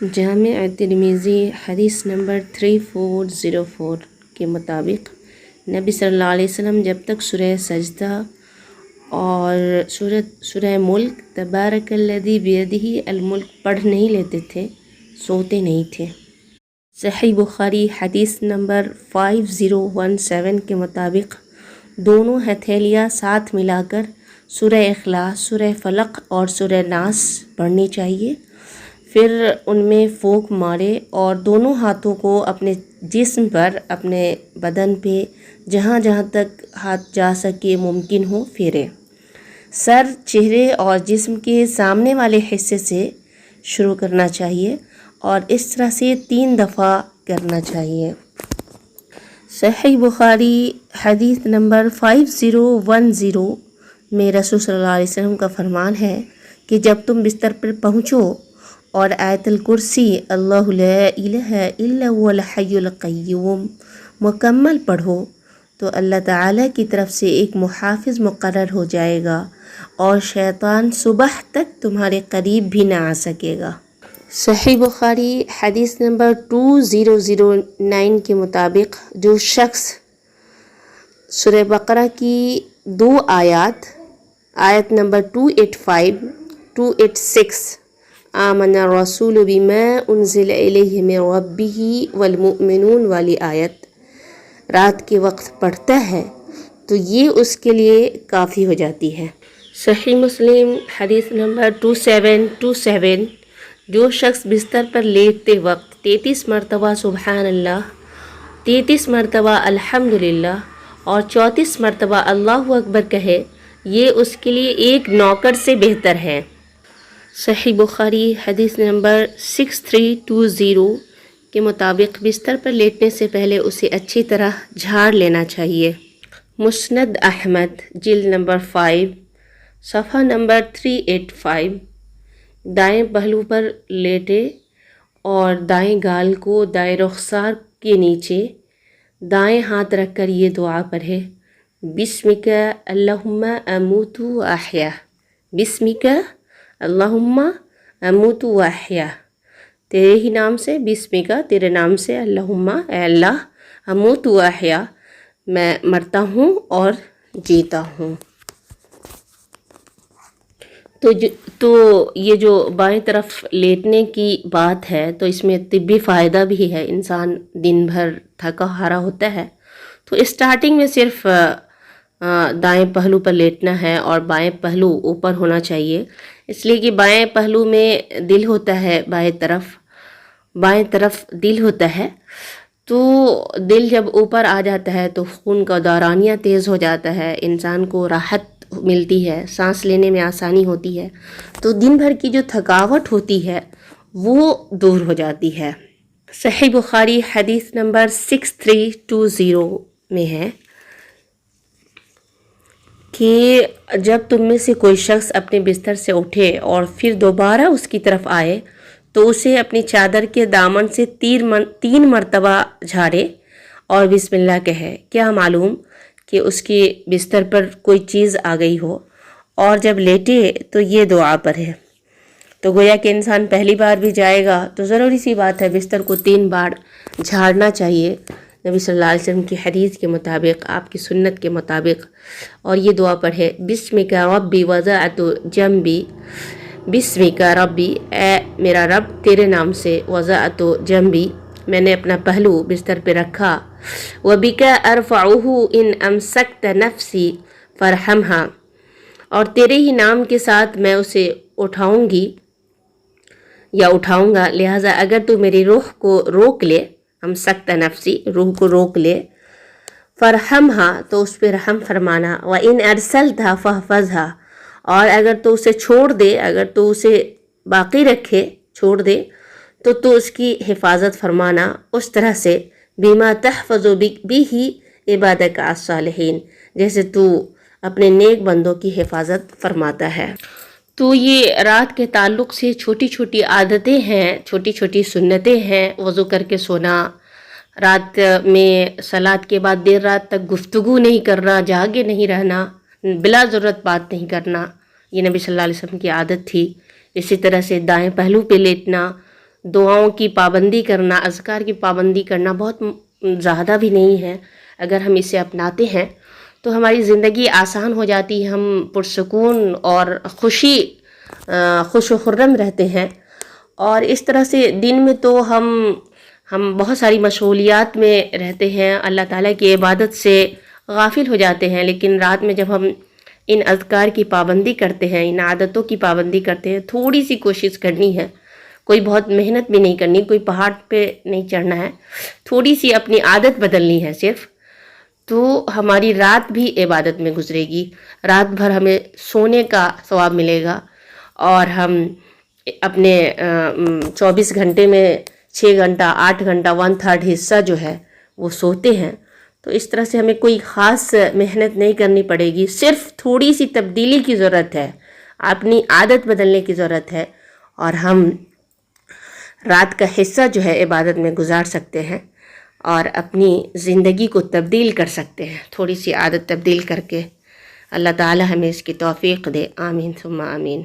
جامع ترمذی حدیث نمبر 3404 کے مطابق نبی صلی اللہ علیہ وسلم جب تک سورہ سجدہ اور سورہ ملک تبارک الذی بیدہ الملک پڑھ نہیں لیتے تھے، سوتے نہیں تھے۔ صحیح بخاری حدیث نمبر 5017 کے مطابق دونوں ہتھیلیاں ساتھ ملا کر سورہ اخلاص، سورہ فلق اور سورہ ناس پڑھنی چاہیے، پھر ان میں پھونک مارے اور دونوں ہاتھوں کو اپنے جسم پر، اپنے بدن پہ جہاں جہاں تک ہاتھ جا سکے ممکن ہو پھیرے۔ سر، چہرے اور جسم کے سامنے والے حصے سے شروع کرنا چاہیے اور اس طرح سے 3 دفعہ کرنا چاہیے۔ صحیح بخاری حدیث نمبر 5010 میں رسول صلی اللہ علیہ وسلم کا فرمان ہے کہ جب تم بستر پر پہنچو اور آیت الکرسی اللہ لا الہ الا هو الحی القیوم مکمل پڑھو تو اللہ تعالیٰ کی طرف سے ایک محافظ مقرر ہو جائے گا اور شیطان صبح تک تمہارے قریب بھی نہ آ سکے گا۔ صحیح بخاری حدیث نمبر 2009 کے مطابق جو شخص سورہ بقرہ کی 2 آیت نمبر 285 286 آمن الرسول بما انزل الیہ من ربہ والمؤمنون والی آیت رات کے وقت پڑھتا ہے تو یہ اس کے لیے کافی ہو جاتی ہے۔ صحیح مسلم حدیث نمبر 2727 جو شخص بستر پر لیٹتے وقت 33 مرتبہ سبحان اللہ، 33 مرتبہ الحمدللہ اور 34 مرتبہ اللہ اکبر کہے، یہ اس کے لیے ایک نوکر سے بہتر ہے۔ صحیح بخاری حدیث نمبر 6320 کے مطابق بستر پر لیٹنے سے پہلے اسے اچھی طرح جھاڑ لینا چاہیے۔ مسند احمد جلد نمبر 5 صفحہ نمبر 385 دائیں پہلو پر لیٹے اور دائیں گال کو دائیں رخسار کے نیچے دائیں ہاتھ رکھ کر یہ دعا پڑھے، بسمک اللہم اموت و احیا، بسمک اللہم اموت و احیا، تیرے ہی نام سے، بسمک تیرے نام سے، اللہم اے اللہ، اموت و احیا میں مرتا ہوں اور جیتا ہوں۔ تو یہ جو بائیں طرف لیٹنے کی بات ہے تو اس میں طبی فائدہ بھی ہے، انسان دن بھر تھکا ہارا ہوتا ہے تو اسٹارٹنگ میں صرف دائیں پہلو پر لیٹنا ہے اور بائیں پہلو اوپر ہونا چاہیے، اس لیے کہ بائیں پہلو میں دل ہوتا ہے، بائیں طرف دل ہوتا ہے، تو دل جب اوپر آ جاتا ہے تو خون کا دورانیہ تیز ہو جاتا ہے، انسان کو راحت ملتی ہے، سانس لینے میں آسانی ہوتی ہے، تو دن بھر کی جو تھکاوٹ ہوتی ہے وہ دور ہو جاتی ہے۔ صحیح بخاری حدیث نمبر 6320 میں ہے کہ جب تم میں سے کوئی شخص اپنے بستر سے اٹھے اور پھر دوبارہ اس کی طرف آئے تو اسے اپنی چادر کے دامن سے 3 مرتبہ جھاڑے اور بسم اللہ کہے، کیا معلوم کہ اس کے بستر پر کوئی چیز آ گئی ہو، اور جب لیٹے تو یہ دعا پڑھے۔ تو گویا کہ انسان پہلی بار بھی جائے گا تو ضروری سی بات ہے بستر کو 3 بار جھاڑنا چاہیے نبی صلی اللہ علیہ وسلم کی حدیث کے مطابق، آپ کی سنت کے مطابق، اور یہ دعا پڑھے، بسمک ربی وضعت جنبی، بسمک ربی اے میرا رب تیرے نام سے، وضعت جنبی میں نے اپنا پہلو بستر پہ رکھا، وبک ارفعہ ان امسکت نفسی فرحمہا، اور تیرے ہی نام کے ساتھ میں اسے اٹھاؤں گی یا اٹھاؤں گا، لہٰذا اگر تو میری روح کو روک لے، امسکت نفسی روح کو روک لے، فرحمہا تو اس پہ رحم فرمانا، وَإِنْ أَرْسَلْتَهَا فَاحْفَظْهَا، اور اگر تو اسے چھوڑ دے، اگر تو اسے باقی رکھے، چھوڑ دے تو اس کی حفاظت فرمانا اس طرح سے، بِمَا تَحْفَظُ بِهِ عِبَادَكَ الصَّالِحِينَ، جیسے تو اپنے نیک بندوں کی حفاظت فرماتا ہے۔ تو یہ رات کے تعلق سے چھوٹی چھوٹی عادتیں ہیں، چھوٹی چھوٹی سنتیں ہیں، وضو کر کے سونا، رات میں صلاۃ کے بعد دیر رات تک گفتگو نہیں کرنا، جاگے نہیں رہنا، بلا ضرورت بات نہیں کرنا، یہ نبی صلی اللہ علیہ وسلم کی عادت تھی۔ اسی طرح سے دائیں پہلو پہ لیٹنا، دعاؤں کی پابندی کرنا، اذکار کی پابندی کرنا بہت زیادہ بھی نہیں ہے. اگر ہم اسے اپناتے ہیں تو ہماری زندگی آسان ہو جاتی ہے، ہم پرسکون اور خوش و خرم رہتے ہیں. اور اس طرح سے دن میں تو ہم بہت ساری مشغولیات میں رہتے ہیں، اللہ تعالیٰ کی عبادت سے غافل ہو جاتے ہیں. لیکن رات میں جب ہم ان اذکار کی پابندی کرتے ہیں، ان عادتوں کی پابندی کرتے ہیں، تھوڑی سی کوشش کرنی ہے، کوئی بہت محنت بھی نہیں کرنی، کوئی پہاڑ پہ نہیں چڑھنا ہے، تھوڑی سی اپنی عادت بدلنی ہے صرف، تو ہماری رات بھی عبادت میں گزرے گی. رات بھر ہمیں سونے کا ثواب ملے گا، اور ہم اپنے 24 گھنٹے میں 6 گھنٹہ 8 گھنٹہ 1/3 حصہ جو ہے وہ سوتے ہیں. تو اس طرح سے ہمیں کوئی خاص محنت نہیں کرنی پڑے گی، صرف تھوڑی سی تبدیلی کی ضرورت ہے، اپنی عادت بدلنے کی ضرورت ہے، اور ہم رات کا حصہ جو ہے عبادت میں گزار سکتے ہیں اور اپنی زندگی کو تبدیل کر سکتے ہیں تھوڑی سی عادت تبدیل کر کے. اللہ تعالی ہمیں اس کی توفیق دے. آمین ثم آمین.